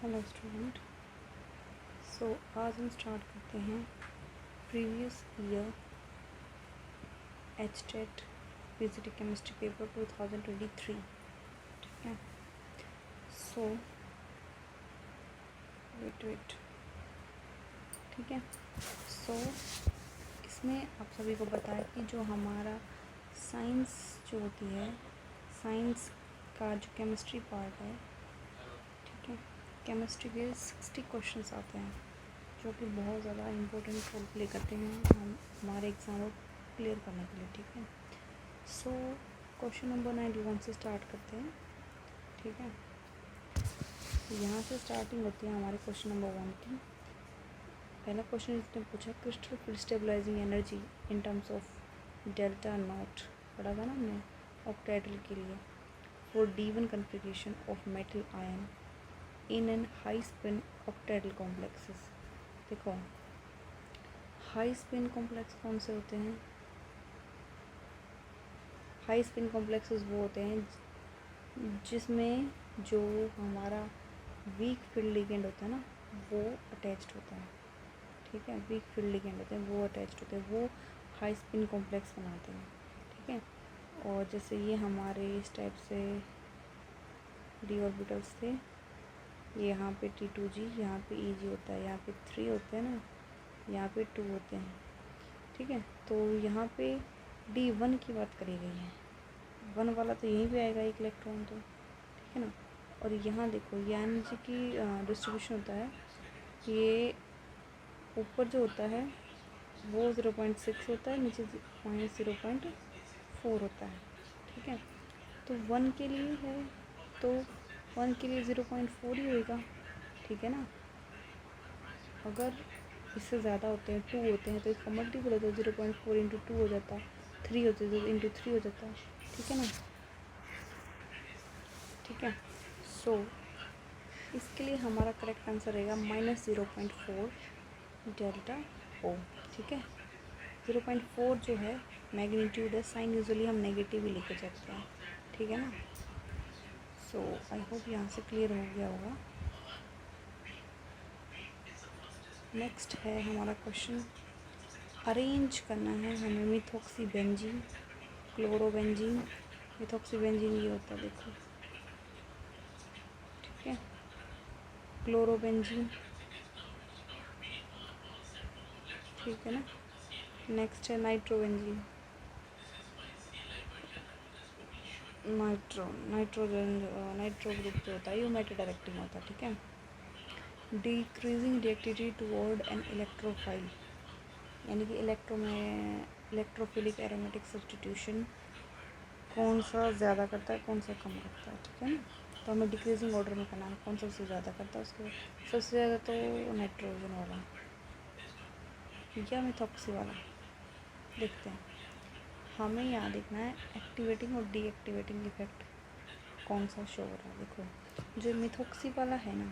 Hello student. आज हम start करते हैं previous year HTET physics chemistry paper 2023। ठीक है। वेट ठीक है। इसमें आप सभी को पता है कि जो हमारा साइंस जो होती है, साइंस का जो केमिस्ट्री पार्ट है, ठीक है, केमिस्ट्री के 60 क्वेश्चंस आते हैं जो कि बहुत ज़्यादा इम्पोर्टेंट रोल प्ले करते हैं हमारे एग्ज़ाम को क्लियर करने के लिए। ठीक है। क्वेश्चन नंबर 91 से स्टार्ट करते हैं। ठीक है। यहाँ से स्टार्टिंग होती है हमारे क्वेश्चन नंबर 1 की। पहला क्वेश्चन इसने पूछा crystal field stabilising energy in terms of delta nought, पढ़ा था ना हमने ऑक्टेड्रल के लिए, for D1 configuration of metal ion in an high spin octahedral complexes. देखो, हाई स्पिन कॉम्प्लेक्स कौन से होते हैं? हाई स्पिन कॉम्प्लेक्सेस वो होते हैं जिसमें जो हमारा वीक फील्ड लिगेंड होता है ना, वो अटैच्ड होता है। ठीक है, वीक फील्ड लिगेंड होते हैं वो अटैच्ड होते हैं, वो हाई स्पिन कॉम्प्लेक्स बनाते हैं। ठीक है। और जैसे ये हमारे इस टाइप से डी ऑर्बिटल्स थे, ये यहाँ पे T2G, यहाँ पे EG होता है, यहाँ पे 3 होते हैं ना, यहाँ पे 2 होते हैं। ठीक है। तो यहाँ पे D1 की बात करी गई है, 1 वाला तो यहीं पे आएगा एक इलेक्ट्रॉन, तो ठीक है ना। और यहाँ देखो ये एनर्जी की डिस्ट्रीब्यूशन होता है, ये ऊपर जो होता है वो 0.6 होता है, नीचे -0.4 होता है। ठीक है। तो 1 के लिए है, तो 1 के लिए 0.4 ही होगा। ठीक है ना। अगर इससे ज़्यादा होते हैं, 2 होते हैं, तो इसका मल्टीपल होता है, 0.4 इंटू 2 हो जाता है, 3 होते हैं तो इंटू 3 हो जाता है। ठीक है ना। ठीक है। इसके लिए हमारा करेक्ट आंसर रहेगा -0.4 डेल्टा O। ठीक है। 0.4 जो है मैग्नीट्यूड है, साइन यूजुअली हम नेगेटिव ही लेके चलते हैं। ठीक है ना। आई होप यहाँ से क्लियर हो गया होगा। नेक्स्ट है हमारा क्वेश्चन, अरेंज करना है हमें मिथॉक्सीबेंजीन, क्लोरोबेंजीन। मिथॉक्सीबेंजीन ये होता है, देखो, ठीक है, क्लोरोबेंजीन, ठीक है ना। नेक्स्ट है नाइट्रोबेंजीन, नाइट्रो ग्रुप जो होता है ये मेटल डायरेक्टिंग होता है। ठीक है। Decreasing reactivity toward an electrophile, यानी कि इलेक्ट्रोफिलिक एरोमेटिक सब्स्टिट्यूशन कौन सा ज़्यादा करता है, कौन सा कम करता है। ठीक है ना। तो हमें डिक्रीजिंग ऑर्डर में करना है, कौन सबसे ज़्यादा करता है उसके सबसे ज़्यादा, तो नाइट्रोजन वाला या मिथॉक्सी वाला। देखते हैं, हमें यहाँ देखना है एक्टिवेटिंग और डीएक्टिवेटिंग इफेक्ट कौन सा शो हो रहा है। देखो, जो मिथॉक्सी वाला है ना,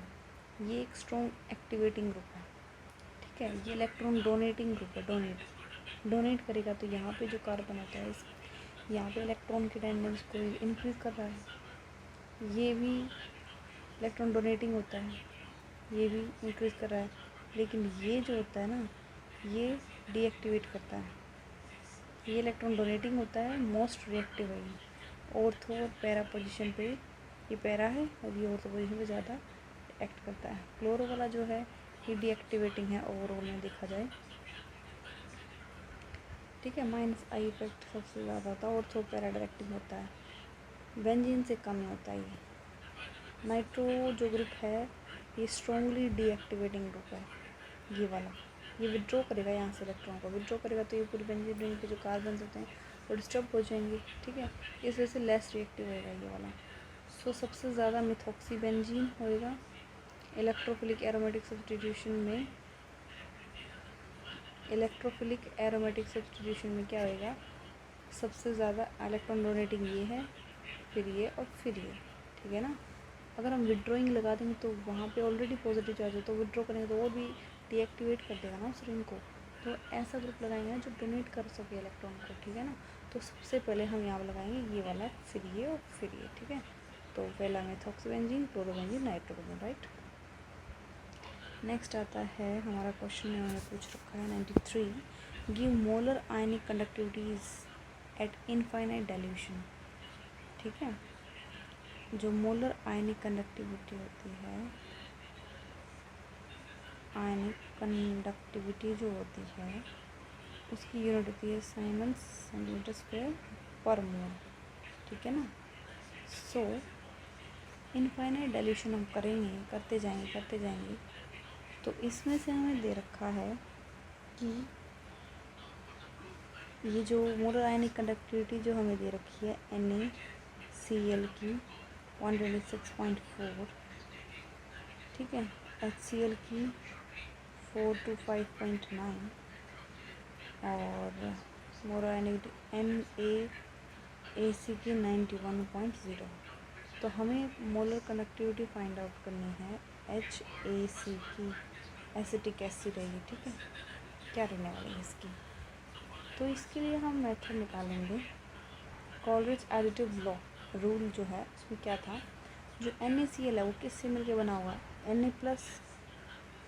ये एक स्ट्रॉन्ग एक्टिवेटिंग ग्रुप है। ठीक है। ये इलेक्ट्रॉन डोनेटिंग ग्रुप है, डोनेट करेगा, तो यहाँ पे जो कार्बन होता है इस यहाँ पे इलेक्ट्रॉन की टेंडेंस को इंक्रीज़ कर रहा है। ये भी इलेक्ट्रॉन डोनेटिंग होता है, ये भी इंक्रीज़ कर रहा है। लेकिन ये जो होता है ना, ये डीएक्टिवेट करता है। ये इलेक्ट्रॉन डोनेटिंग होता है, मोस्ट रिएक्टिव है ये। ऑर्थो और पैरा पोजीशन पे, ये पैरा है और ये ऑर्थो पोजीशन पे ज़्यादा एक्ट करता है। क्लोरो वाला जो है ये डीएक्टिवेटिंग है ओवरऑल में देखा जाए। ठीक है। -I इफेक्ट सबसे ज़्यादा होता है, ऑर्थो पैरा डायरेक्टिंग होता है, बेंजीन से कम होता है ये। नाइट्रो जो ग्रुप है ये स्ट्रॉन्गली डीएक्टिवेटिंग ग्रुप है, ये वाला। ये विड्रॉ करेगा यहाँ से इलेक्ट्रॉन को, विड्रॉ करेगा तो ये पूरी बेंजीन रिंग के जो कार्बन होते हैं वो डिस्टर्ब हो जाएंगे। ठीक है। इस वजह से लेस रिएक्टिव होएगा ये वाला। सबसे ज़्यादा मिथॉक्सीबेंजीन होएगा इलेक्ट्रोफिलिक एरोमेटिक सब्स्टिट्यूशन में। क्या होएगा, सबसे ज़्यादा इलेक्ट्रॉन डोनेटिंग ये है, फिर ये और फिर ये। ठीक है ना। अगर हम विड्रॉइंग लगा देंगे तो वहाँ पे ऑलरेडी पॉजिटिव चार्ज है, तो विड्रॉ करेंगे तो और भी डीएक्टिवेट कर देगा ना उस रिंग को। तो ऐसा ग्रुप लगाएंगे ना जो डोनेट कर सके इलेक्ट्रॉन को। ठीक है ना। तो सबसे पहले हम यहाँ लगाएंगे ये वाला, फिर ये और फिर ये। ठीक है। तो पहला मिथॉक्सीबेंजीन, क्लोरोबेंजीन, नाइट्रोबेंजीन, राइट। नेक्स्ट आता है हमारा क्वेश्चन में उन्होंने पूछ रखा है 93, गिव मोलर आयनिक कंडक्टिविटीज एट इनफाइनाइट डाइल्यूशन। ठीक है, जो मोलर आयनिक कंडक्टिविटी होती है, आयनिक कंडक्टिविटी जो होती है उसकी यूनिट होती है साइमन्स सेंटीमीटर स्क्वायर पर मोल। ठीक है ना। सो इनफाइनाइट डाइल्यूशन हम करते जाएंगे। तो इसमें से हमें दे रखा है कि ये जो मोलर आयनिक कंडक्टिविटी जो हमें दे रखी है NaCl की 126.4, ठीक है, HCl की 4 to 5.9 और मोलर आयनिक NaAC की 91.0। तो हमें मोलर कंडक्टिविटी फाइंड आउट करनी है HAC की, एसिटिक एसिड है ये। ठीक है, क्या रहने वाली है इसकी। तो इसके लिए हम मेथड निकालेंगे कॉलरिज एडिटिव लॉ। रूल जो है उसमें क्या था, जो NaCl है वो किससे मिलके बना हुआ है, Na प्लस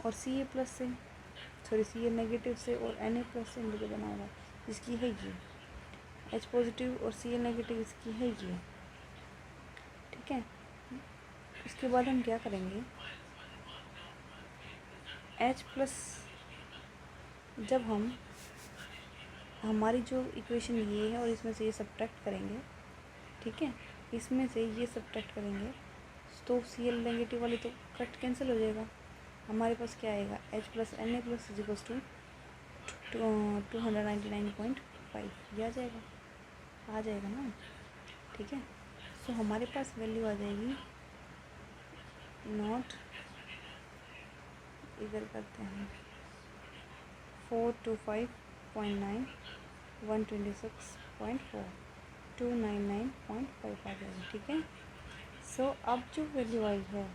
और Ca प्लस से, सॉरी Ca नेगेटिव से और Na प्लस से मिलके बना हुआ है, जिसकी है ये H पॉजिटिव और Cl नेगेटिव, इसकी है ये। ठीक है, उसके बाद हम क्या करेंगे, H प्लस जब हम हमारी जो इक्वेशन ये है और इसमें से ये सब्ट्रैक्ट करेंगे, ठीक है, इसमें से ये सब्ट्रैक्ट करेंगे तो Cl नेगेटिव वाली तो कट कैंसिल हो जाएगा। हमारे पास क्या आएगा, H plus Na plus equals to 299.5, ये आ जाएगा ना। ठीक है, सो हमारे पास वैल्यू आ जाएगी नॉट, इधर करते हैं 425.9 126.4 299.5 आ जाएगी। ठीक है, सो अब जो वैल्यू आई है,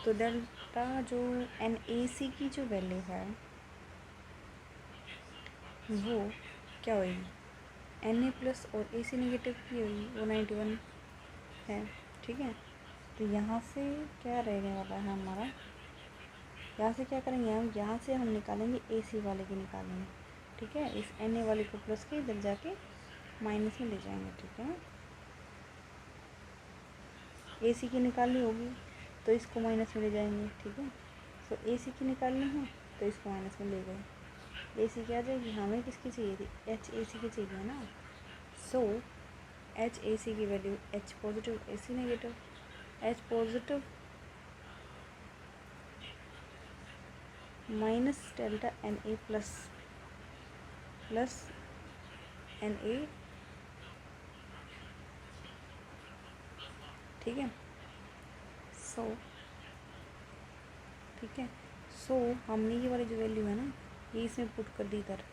तो डेल्टा जो NaC की जो वैल्यू है वो क्या होगी, Na प्लस और AC नेगेटिव की होगी, वो 91 है। ठीक है, तो यहाँ से क्या रहने वाला है हमारा, यहाँ से क्या करेंगे हम, यहाँ से हम निकालेंगे AC वाले की निकालेंगे। ठीक है, इस Na वाले को प्लस के इधर जाके माइनस में ले जाएंगे। ठीक है, AC की निकालनी होगी तो इसको माइनस में ले जाएंगे। ठीक है, सो AC की निकालनी है तो इसको माइनस में ले गए। AC क्या आ जाएगी, हमें किसकी चाहिए थी, HAC की चाहिए ना। सो HAC की value H positive AC negative, H positive minus delta Na plus plus Na। ठीक है, सो ठीक है, सो हमने ये वाली जो वैल्यू है ना ये इसमें पुट कर दी इधर,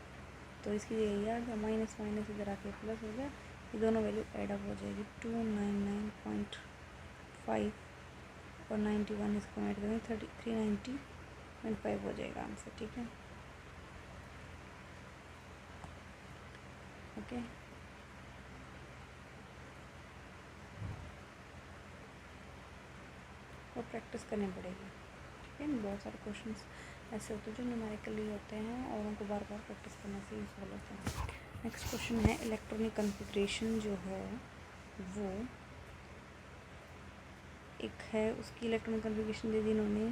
तो इसकी जगह आ गया माइनस माइनस इधर आके प्लस हो गया, ये दोनों वैल्यू ऐड अप हो जाएगी 299.5 और 91 इसको ऐड करेंगे 390.5 हो जाएगा आंसर। ठीक है, ओके। और प्रैक्टिस करनी पड़ेगी। ठीक है, बहुत सारे क्वेश्चंस ऐसे होते हैं जो न्यूमेरिकली होते हैं और उनको बार बार प्रैक्टिस करने से ही सॉल्व होते हैं। नेक्स्ट क्वेश्चन है इलेक्ट्रॉनिक कन्फिग्रेशन जो है वो एक है, उसकी इलेक्ट्रॉनिक कन्फिग्रेशन दे दी इन्होंने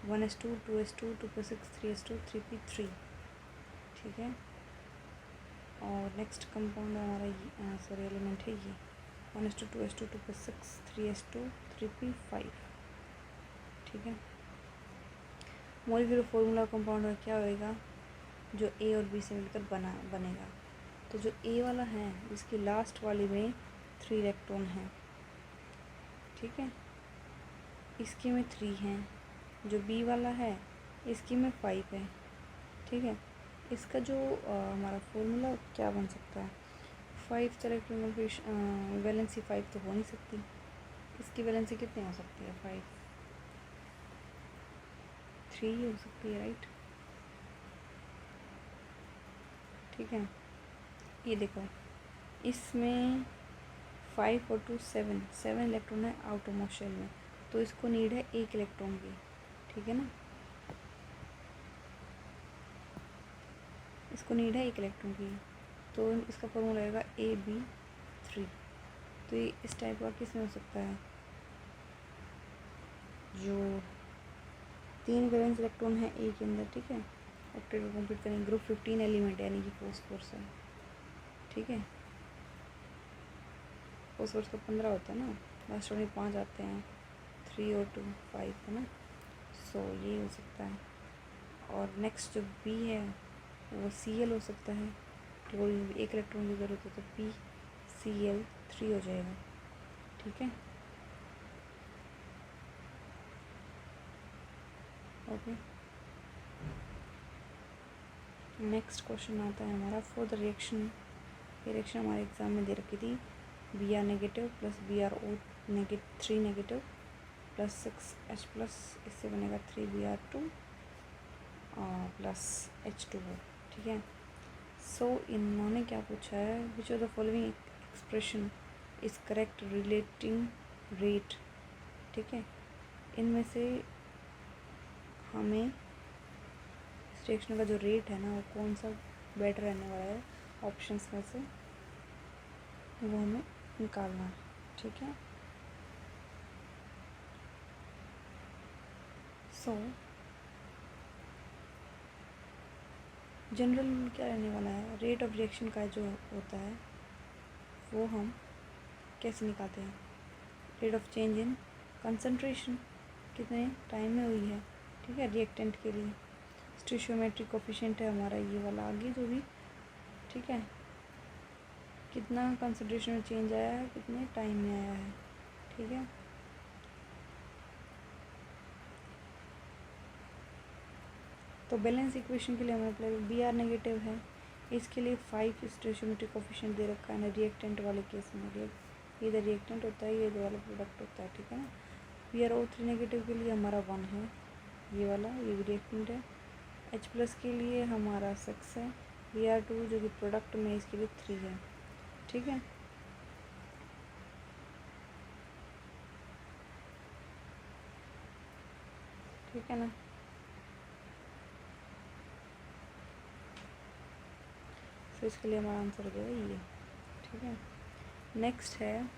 1s2 2s2 2p6 3s2 3p3। ठीक है, और नेक्स्ट कंपाउंड हमारा सॉरी एलिमेंट है ये 1s2 2s2 2p6 3s2 3p5। ठीक है, मॉलिक्यूलर फॉर्मूला कंपाउंड का क्या होएगा, जो A और B से मिलकर बनेगा। तो जो A वाला है इसकी लास्ट वाली में 3 इलेक्ट्रॉन हैं। ठीक है, इसकी में 3 हैं, जो B वाला है इसकी में 5 है। ठीक है, इसका जो हमारा फॉर्मूला क्या बन सकता है, 5 इलेक्ट्रॉन वैलेंसी 5 तो हो नहीं सकती, इसकी वैलेंसी कितनी हो सकती है, 5 3 ही हो सकती है, राइट। ठीक है, ये देखो इसमें 5 और 2 7 इलेक्ट्रॉन है आउटरमोस्ट शेल में, तो इसको नीड है 1 इलेक्ट्रॉन की। ठीक है ना। इसको नीड है एक इलेक्ट्रॉन की, तो इसका फॉर्मूला रहेगा AB3। तो ये इस टाइप का किस में हो सकता है, जो 3 वैलेंस इलेक्ट्रॉन है ए के अंदर, ठीक है, ऑक्टेट को कंप्लीट करेंगे, ग्रुप 15 एलिमेंट यानी कि फॉस्फोरस है, ठीक है। फॉस्फोरस तो 15 होता है ना, लास्ट में 5 आते हैं, 3 और 2 5 है ना। सो ये हो सकता है। और नेक्स्ट जो बी है वो Cl हो सकता है, तो एक इलेक्ट्रॉन की ज़रूरत है, तो PCl3 हो जाएगा, ठीक है। ओके, नेक्स्ट क्वेश्चन आता है हमारा फॉर द रिएक्शन। ये रिएक्शन हमारे एग्जाम में दे रखी थी, Br negative plus BrO 3 negative plus 6H plus, इससे बनेगा 3Br2 प्लस H2O, ठीक है। सो इन्होंने क्या पूछा है, which of the following expression is correct relating rate, ठीक है। इनमें से हमें इस रिएक्शन का जो रेट है ना वो कौन सा बेटर रहने वाला है, ऑप्शंस में से वो हमें निकालना है, ठीक है। सो जनरल क्या रहने वाला है, रेट ऑफ रिएक्शन का जो होता है वो हम कैसे निकालते हैं, rate of change in concentration, कितने टाइम में हुई है, ठीक है, रिएक्टेंट के लिए। स्टोइचियोमेट्रिक कोफिशिएंट है हमारा ये वाला आगे जो भी, ठीक है, कितना कंसंट्रेशन में चेंज आया है, कितने टाइम में आया है, ठीक है। तो बैलेंस इक्वेशन के लिए हमें अप्लाई Br नेगेटिव है, इसके लिए 5 स्टोइचियोमेट्रिक कोफिशिएंट दे रखा है ना रिएक्टेंट वाले केस में, इधर रिएक्टेंट होता है, ये इधर वाला प्रोडक्ट होता है, ठीक है ना। BrO3 नेगेटिव के लिए हमारा 1 है, ये वाला, ये भी रिएक्टेंट है। H प्लस के लिए हमारा 6 है, Br2 जो कि प्रोडक्ट में इसके लिए 3 है, ठीक है। ठीक है ना। तो इसके लिए हमारा आंसर हो जाएगा ये, ठीक है। नेक्स्ट है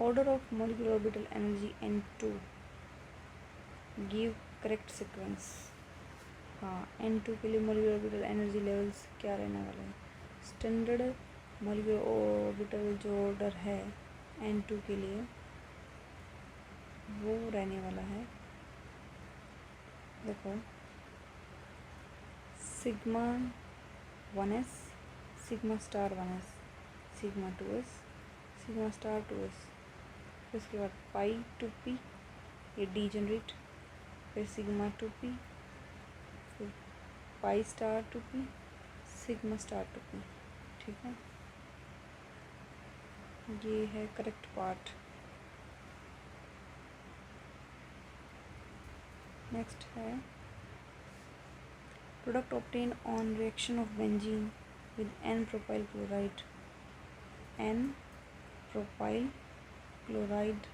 order of molecular orbital energy N2 give correct sequence. हाँ, N2 के लिए मॉलिक्यूलर ऑर्बिटल एनर्जी लेवल्स क्या रहने वाला है, स्टैंडर्ड मॉलिक्यूलर ऑर्बिटल जो ऑर्डर है N2 के लिए वो रहने वाला है, देखो, sigma 1s, sigma star 1s, sigma 2s, sigma star 2s, फिर उसके बाद पाई 2p, ये डी जनरेट, फिर सिग्मा 2p, फिर pi star 2p, sigma star 2p, ठीक है। ये है करेक्ट पार्ट। नेक्स्ट है product obtain on reaction of benzene with N propyl chloride, N propyl chloride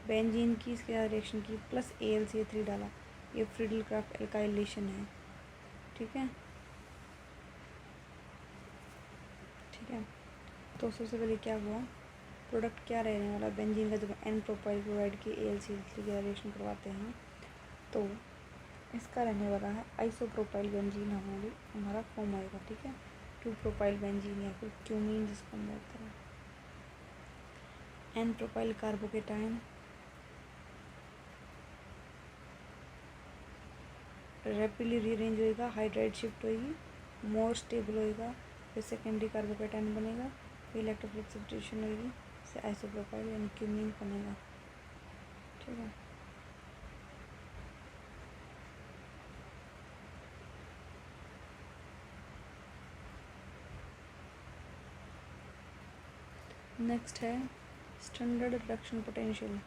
benzene की इसके साथ रिएक्शन की प्लस AlCl3 डाला, ये फ्रीडल क्राफ्ट एल्काइलेशन है, ठीक है, ठीक है। तो सबसे पहले क्या हुआ, प्रोडक्ट क्या रहने वाला बेंजीन का, जब N प्रोपाइल क्लोराइड के AlCl3 के रिएक्शन करवाते हैं तो इसका रहने वाला है आइसोप्रोपाइल बेंजीन हमारा फॉर्म आएगा, ठीक है, 2 प्रोपाइल बेंजीन या फिर क्यूमीन जिसको हम बोलते हैं। N propyl carbocation rapidly rearrange होएगा, हाइड्राइड शिफ्ट होएगी, मोर स्टेबल होएगा, फिर सेकेंडरी कार्बोकेटाइन बनेगा, फिर इलेक्ट्रोफिलिक सब्स्टिट्यूशन होएगी, इससे आइसोप्रोपाइल यानी क्यूमीन बनेगा, ठीक है। नेक्स्ट है स्टैंडर्ड रिडक्शन पोटेंशियल,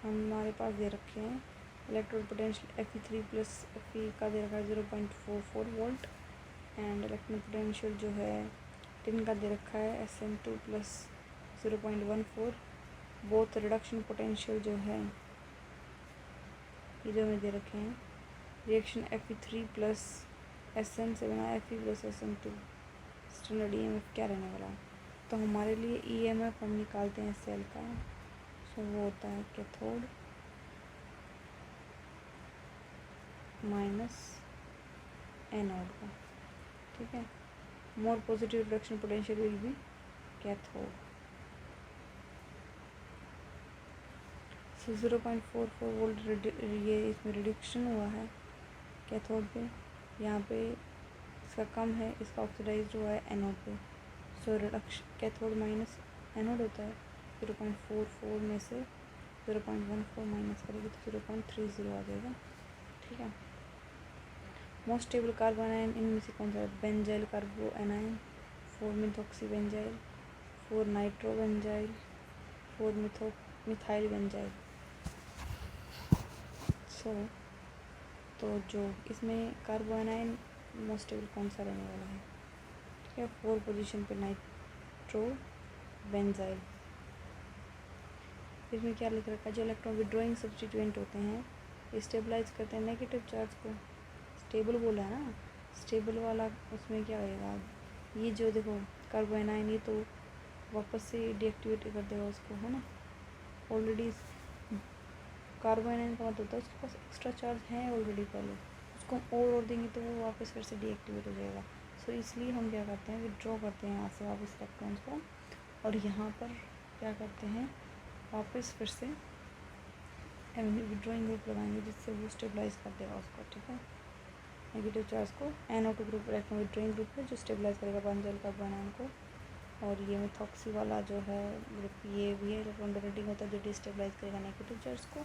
हमारे पास दे रखे हैं electrode potential Fe3 plus Fe का दे रखा है 0.44 वोल्ट, एंड इलेक्ट्रॉन पोटेंशियल जो है टिन का दे रखा है Sn2 plus 0.14, both reduction potential जो है ये जो हमें दे रखे हैं, रिएक्शन Fe3 प्लस Sn से बना Fe plus Sn2, standard EMF क्या रहने वाला है। तो हमारे लिए EMF हम निकालते हैं सेल का, सो वो होता है कैथोड माइनस एनोड का, ठीक है। More positive reduction potential will be cathode. So 0.44 volt ये इसमें रिडक्शन हुआ है कैथोड पे, यहाँ पे इसका कम है, इसका ऑक्सीडाइज हुआ है एनोड पे। So reduction cathode minus anode होता है, 0.44 में से 0.14 माइनस करेगी तो 0.30 आ जाएगा, ठीक है। मोस्ट स्टेबल कार्बन आयन इनमें से कौन सा है, benzyl carbo anion, 4 methoxy benzyl, 4 nitro benzyl, 4 methyl benzyl. So तो जो इसमें कार्बो एनायन मोस्ट स्टेबल कौन सा रहने वाला है, ठीक है, 4 पोजीशन पे नाइट्रो बेंजाइल। इसमें क्या लिख रखा है, जो इलेक्ट्रॉन विड्रॉइंग सब्स्टिट्यूएंट होते हैं स्टेबलाइज करते हैं नेगेटिव चार्ज को। स्टेबल बोला है ना, स्टेबल वाला उसमें क्या होएगा, ये जो देखो कार्बो एनायन ये तो वापस से डीएक्टिवेट कर देगा उसको, है ना। ऑलरेडी कार्बो एनायन का मतलब होता है उसके पास एक्स्ट्रा चार्ज है ऑलरेडी, पहले उसको हम और देंगे तो वो वापस फिर से डीएक्टिवेट हो जाएगा। सो इसलिए हम क्या करते हैं, विड्रॉ करते हैं यहाँ से वापस इलेक्ट्रॉन्स को, और यहाँ पर क्या करते हैं वापस फिर से विड्रॉइंग ग्रुप लगाएंगे जिससे वो स्टेबलाइज कर देगा उसको, ठीक है। नेगेटिव चार्ज को NO2 group electron withdrawing group है जो स्टेबलाइज करेगा बेंजाइल कार्बन आयन को। और ये मिथॉक्सी वाला जो है ग्रुप ये भी है इलेक्ट्रॉन डोनेटिंग होता है जो डिस्टेबलाइज करेगा नेगेटिव चार्ज को।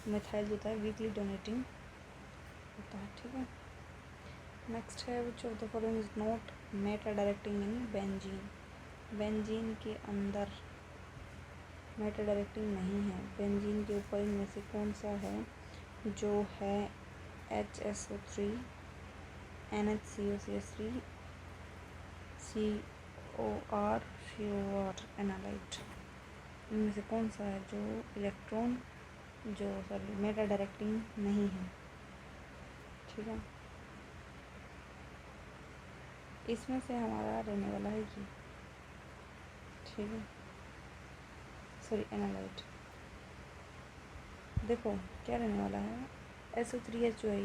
मिथाइल होता है वीकली डोनेटिंग होता है, ठीक है। नेक्स्ट है which of the following is not Meta directing in benzene. Benzene के अंदर मेटा डायरेक्टिंग नहीं है, बेंजीन के ऊपर इनमें से कौन सा है जो है HSO3 NHCO3 COR एनालाइट। इनमें से कौन सा है जो इलेक्ट्रॉन जो सॉरी मेटा डायरेक्टिंग नहीं है, ठीक है। इसमें से हमारा रहने वाला है ये, ठीक है, सॉरी एनालाइट। देखो क्या रहने वाला है, SO3H जो है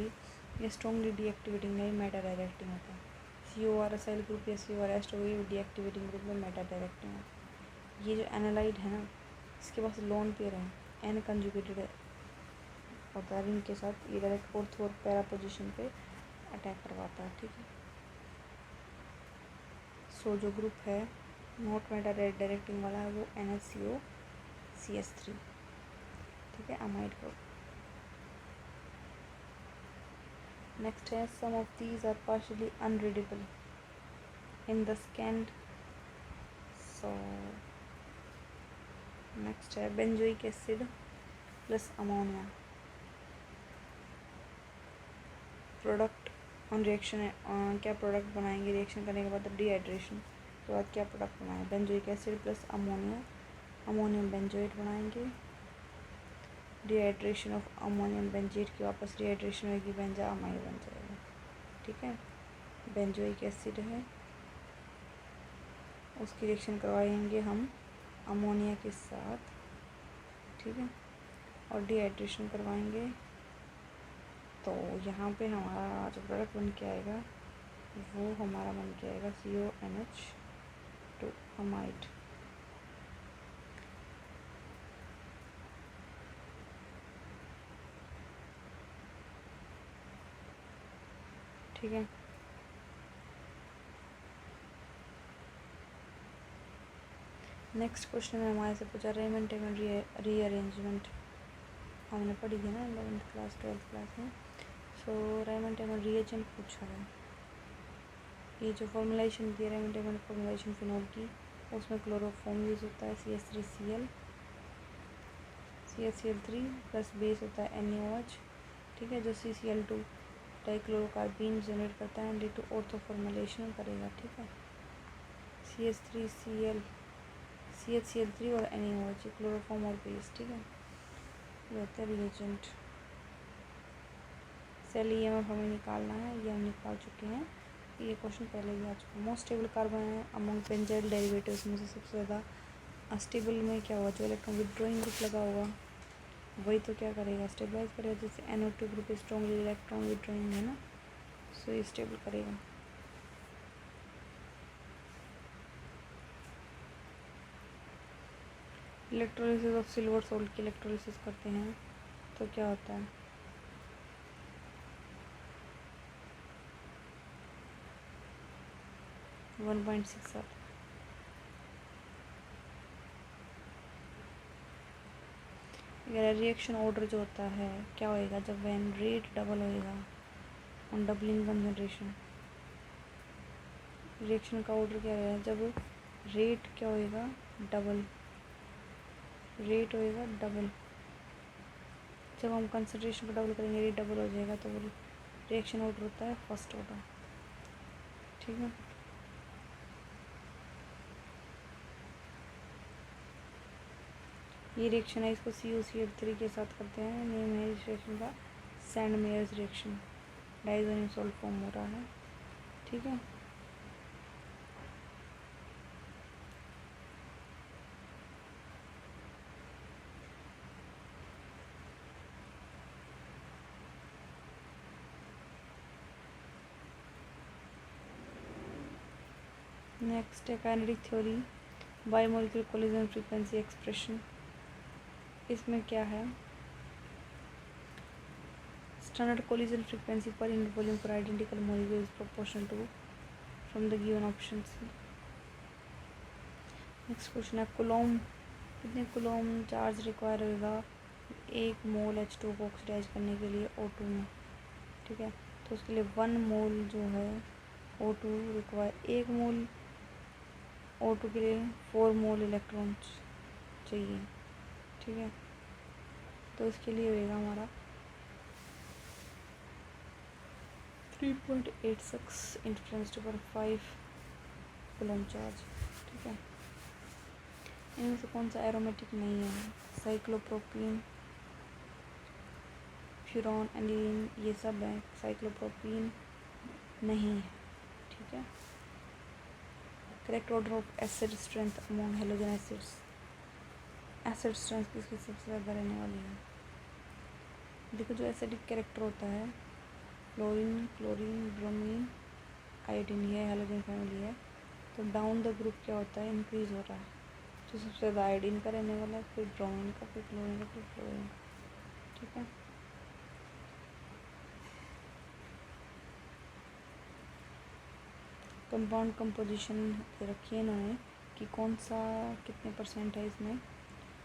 ये स्ट्रॉन्गली डीएक्टिवेटिंग नहीं मेटा डायरेक्टिंग होता है। COR असाइल ग्रुप या COR एस्टर ये डीएक्टिवेटिंग ग्रुप में मेटा डायरेक्टिंग है। ये जो एनालाइट है ना इसके पास लोन पेयर है, N कंजुगेटेड होता है रिंग के साथ, ये डायरेक्ट फोर्थ और पैरा पोजीशन पे अटैक करवाता है, ठीक है। सो जो ग्रुप है नॉट मेटा डायरेक्टिंग वाला है वो NHCOCH3, ठीक है, अमाइड ग्रुप। नेक्स्ट है some of these are partially unreadable in the scanned. So next है benzoic acid plus ammonia product on reaction है, क्या प्रोडक्ट बनाएंगे रिएक्शन करने के बाद डिहाइड्रेशन के बाद क्या प्रोडक्ट बनाएंगे, benzoic acid plus ammonia, ammonium benzoate बनाएंगे। डिहाइड्रेशन ऑफ अमोनियम बेंजोएट की वापस डिहाइड्रेशन होगी बेंजा अमाइड बन जाएगा, ठीक है। बेंजोइक एसिड है उसकी रिएक्शन करवाएंगे हम अमोनिया के साथ, ठीक है, और डिहाइड्रेशन करवाएंगे तो यहाँ पे हमारा जो प्रोडक्ट बन के आएगा वो हमारा बन के आएगा CONH2 अमाइड, ठीक है। नेक्स्ट क्वेश्चन में हमारे से पूछा रेमंड टेबल रीअरेंजमेंट, हमने पढ़ी थी ना 11th क्लास 12th क्लास में। सो रेमंड टेबल रिएजेंट पूछा है, ये जो फॉर्मुलेशन दी है रेमंड टेबल फॉर्मुलेशन फिनॉल की उसमें क्लोरोफॉर्म यूज़ होता है CH3 प्लस बेस होता है NaOH, ठीक है, जो CCl2 डाइक्लोरोकार्बीन जनरेट करता है डी टू ऑर्थो फॉर्मुलेशन करेगा, ठीक है। CH3 और NaOH, क्लोरोफॉर्म और बेस, ठीक है। ये होता है रिएजेंट। सेल EMF हमें निकालना है, ये हम निकाल चुके हैं, ये क्वेश्चन पहले भी आ चुका है। मोस्ट स्टेबल कार्बन है अमंग बेंजाइल डेरिवेटिव्स में से सबसे ज़्यादा अस्टेबल में क्या हुआ, जो इलेक्ट्रॉन विड्रॉइंग ग्रुप लगा हुआ वही तो क्या करेगा, स्टेबलाइज करेगा। जैसे NO2 group strongly electron withdrawing है ना, सो ये स्टेबल करेगा। इलेक्ट्रोलिसिस ऑफ सिल्वर सोल्ट की इलेक्ट्रोलिसिस करते हैं तो क्या होता है, 1.6 आता है। रिएक्शन ऑर्डर जो होता है क्या होएगा, जब वैन रेट डबल होएगा ऑन डबलिंग कंसंट्रेशन। रिएक्शन का ऑर्डर क्या होएगा, जब रेट क्या होएगा, डबल, रेट होएगा डबल। जब हम कंसंट्रेशन को डबल करेंगे रेट डबल हो जाएगा, तो वो रिएक्शन ऑर्डर होता है फर्स्ट ऑर्डर, ठीक है। ये रिएक्शन है, इसको CuCl3 के साथ करते हैं। नेम है इस रिएक्शन का Sandmeyer's reaction. Diazonium salt form हो रहा है, ठीक है। नेक्स्ट है kinetic theory, bimolecular collision frequency expression. इसमें क्या है, standard collision frequency per unit volume for identical molecule is proportional to from the given options. Next question है, कुलॉम, कितने कुलॉम चार्ज रिक्वायर होगा 1 मोल H2 को ऑक्सीडाइज करने के लिए O2 में, ठीक है। तो उसके लिए 1 मोल जो है O2 रिक्वायर, 1 मोल O2 के लिए 4 मोल इलेक्ट्रॉन्स चाहिए, ठीक है। तो इसके लिए होएगा हमारा 3.86 × 10⁵ कूलम चार्ज, ठीक है। इनमें से कौन सा एरोमेटिक नहीं है, साइक्लोप्रोपीन, फ्यूरॉन, एनिलीन, ये सब है। साइक्लोप्रोपीन नहीं है, ठीक है। Correct order of acid strength among halogen acids. Acid strength किसकी सबसे ज़्यादा रहने वाली है, देखो जो एसिडिक कैरेक्टर होता है, फ्लोरीन, क्लोरीन, ब्रोमीन, आयोडीन, ये हेलोजन फैमिली है। तो डाउन द ग्रुप क्या होता है, इंक्रीज हो रहा है। तो सबसे ज़्यादा आयोडीन का रहने वाला है, फिर ब्रोमीन का, फिर क्लोरीन का, फिर फ्लोरीन का, ठीक है। कंपाउंड कंपोजिशन दे रखी है इन्होंने कि कौन सा कितने परसेंट है इसमें।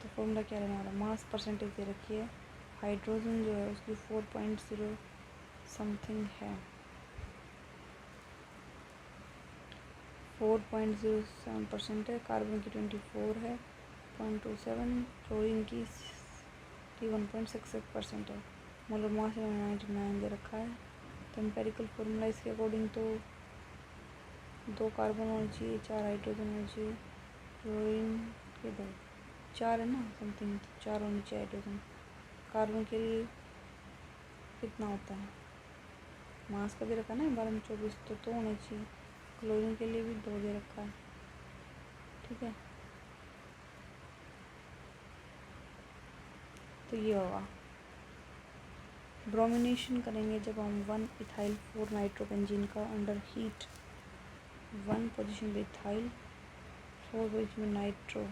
तो फॉर्मूला क्या रहने वाला, मास परसेंटेज दे रखी है। हाइड्रोजन जो है उसकी 4.0 समथिंग है, 4.07% है। कार्बन की 24 है, 0.27। क्लोरीन की 1.66% है। मोलर मास 99 दे रखा है। तो एम्पेरिकल फार्मूला इसके अकॉर्डिंग तो 2 कार्बन होना चाहिए, 4 हाइड्रोजन होना चाहिए, क्लोरीन के 2, 4 है ना समथिंग, 4 होनी चाहिए हाइड्रोजन। कार्बन के लिए कितना होता है, मास का भी रखा ना 12 में 24, तो 2 होने चाहिए। क्लोरीन के लिए भी 2 दे रखा है, ठीक है। तो ये होगा, ब्रोमिनेशन करेंगे जब हम 1 इथाइल 4 नाइट्रोबेंजीन का अंडर हीट, 1 पोजीशन पे इथाइल, 4 पोजीशन पे नाइट्रो,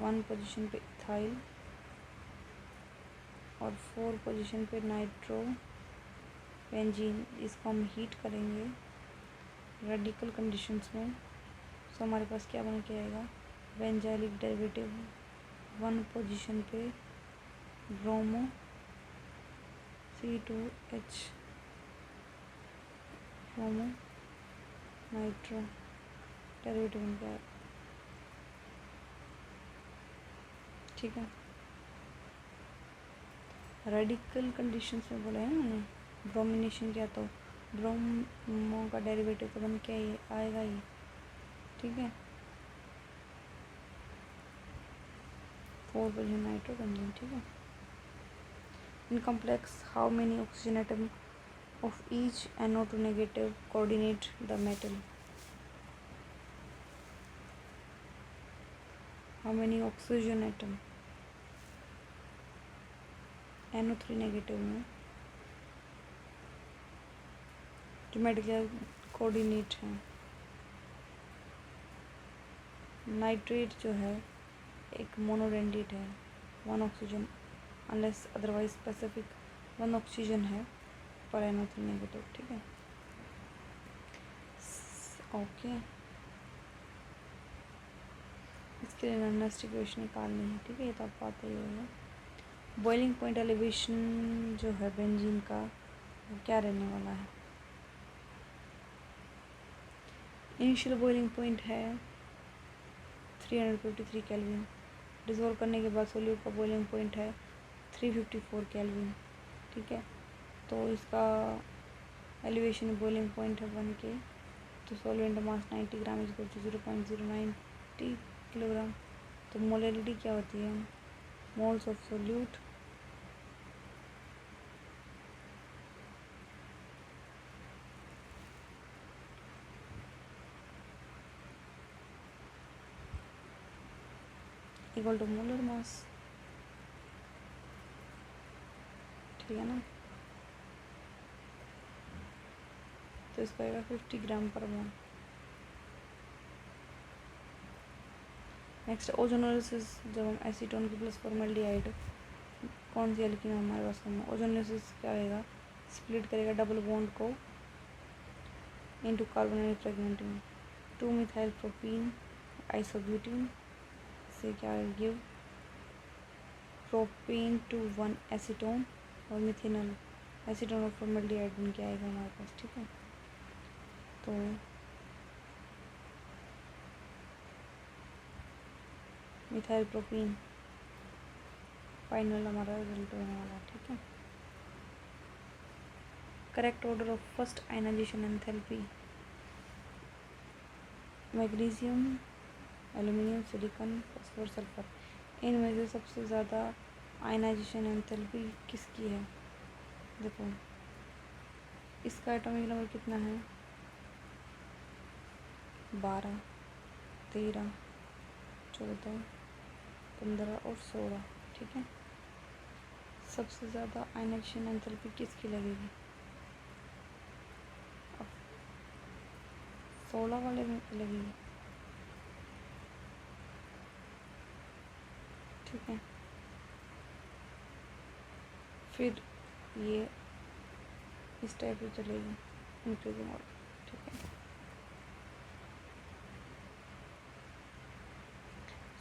1 पोजीशन पे इथाइल और 4 पोजीशन पे नाइट्रो बेंजीन, इसको हम हीट करेंगे रेडिकल कंडीशंस में। सो हमारे पास क्या बन के आएगा, बेंजाइलिक डेरिवेटिव 1 पोजीशन पे bromo C2H bromo nitro derivative बन के आएगा, ठीक है। रेडिकल कंडीशंस में बोला है ना मैंने, ब्रोमिनेशन किया तो ब्रोमो का डेरिवेटिव तो बन के आएगा ही, ठीक है। 4 पोजीशन नाइट्रो बेंजीन, ठीक है। In complex how many oxygen atom of each NO2 negative coordinate the metal. How many oxygen atom NO3 negative में जो मेटल कोऑर्डिनेट है। नाइट्रेट जो है एक मोनोडेंडेट है, 1 oxygen, unless otherwise specific 1 oxygen है पर NO3 नेगेटिव, ठीक है। ओके, इसके लिए नेक्स्ट इक्वेशन निकालनी है, ठीक है। ये तो आपको आता ही होगा। बॉइलिंग पॉइंट एलिवेशन जो है बेंजीन का वो क्या रहने वाला है। इनिशियल बॉइलिंग पॉइंट है 353 केल्विन। डिसॉल्व करने के बाद सोल्यूट का बॉइलिंग पॉइंट है 354 केल्विन, ठीक है। तो इसका एलिवेशन बॉइलिंग पॉइंट है 1 के। तो solvent mass 90 gram is equal to 0.090 kilogram. तो मोलैलिटी क्या होती है, moles of solute equal to molar mass, ठीक है ना। तो इसका आएगा 50 ग्राम पर मोल। नेक्स्ट ओजोनोलिसिस, जब हम एसीटोन की प्लस फॉर्मल्डिहाइड कौन सी एल्कीन हमारे पास में, ओजोनोलिसिस क्या आएगा, स्प्लिट करेगा डबल बॉन्ड को इनटू कार्बोनाइल फ्रेगमेंट में 2 मिथाइल प्रोपीन आइसोब्यूटीन से क्या गिव प्रोपेन टू 1 एसीटोन और मिथेनॉल एसीटोन और फॉर्मल्डिहाइड बन के आएगा हमारे पास, ठीक है। तो मिथाइल प्रोपीन फाइनल हमारा रिजल्ट होने वाला, ठीक है। Correct order of first ionization enthalpy, magnesium, aluminium, silicon, phosphor, sulphur. इनमें से सबसे ज़्यादा आयनाइजेशन एंथैल्पी किसकी है। देखो इसका एटॉमिक नंबर कितना है, 12, 13, 14, 15 और 16, ठीक है। सबसे ज़्यादा आयनाइजेशन एंथैल्पी किसकी लगेगी, 16 वाले में लगेगी, ठीक है। फिर ये इस टाइप से चलेगी इंक्रीजिंग ऑर्डर, ठीक है।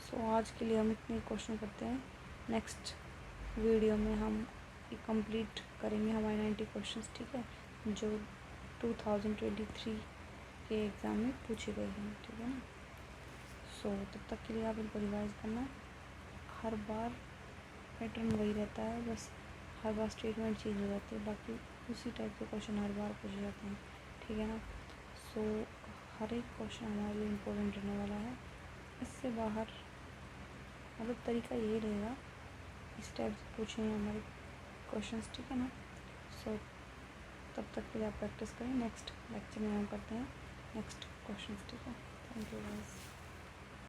सो आज के लिए हम इतने क्वेश्चन करते हैं। नेक्स्ट वीडियो में हम कंप्लीट करेंगे हमारे 90 क्वेश्चंस, ठीक है, जो 2023 के एग्ज़ाम में पूछे गए हैं, ठीक है ना। सो तब तक के लिए आप इनको रिवाइज करना। हर बार पैटर्न वही रहता है, बस हर बार स्टेटमेंट चेंज हो जाती है, बाकी उसी टाइप के क्वेश्चन हर बार पूछे जाते हैं, ठीक है ना। सो हर एक क्वेश्चन हमारे लिए इम्पोर्टेंट रहने वाला है। इससे बाहर मतलब तरीका यही रहेगा, इस टाइप से पूछेंगे हमारे क्वेश्चंस, ठीक है ना। सो तब तक के लिए आप प्रैक्टिस करें। नेक्स्ट लेक्चर में हम करते हैं नेक्स्ट क्वेश्चंस, ठीक है। Thank you.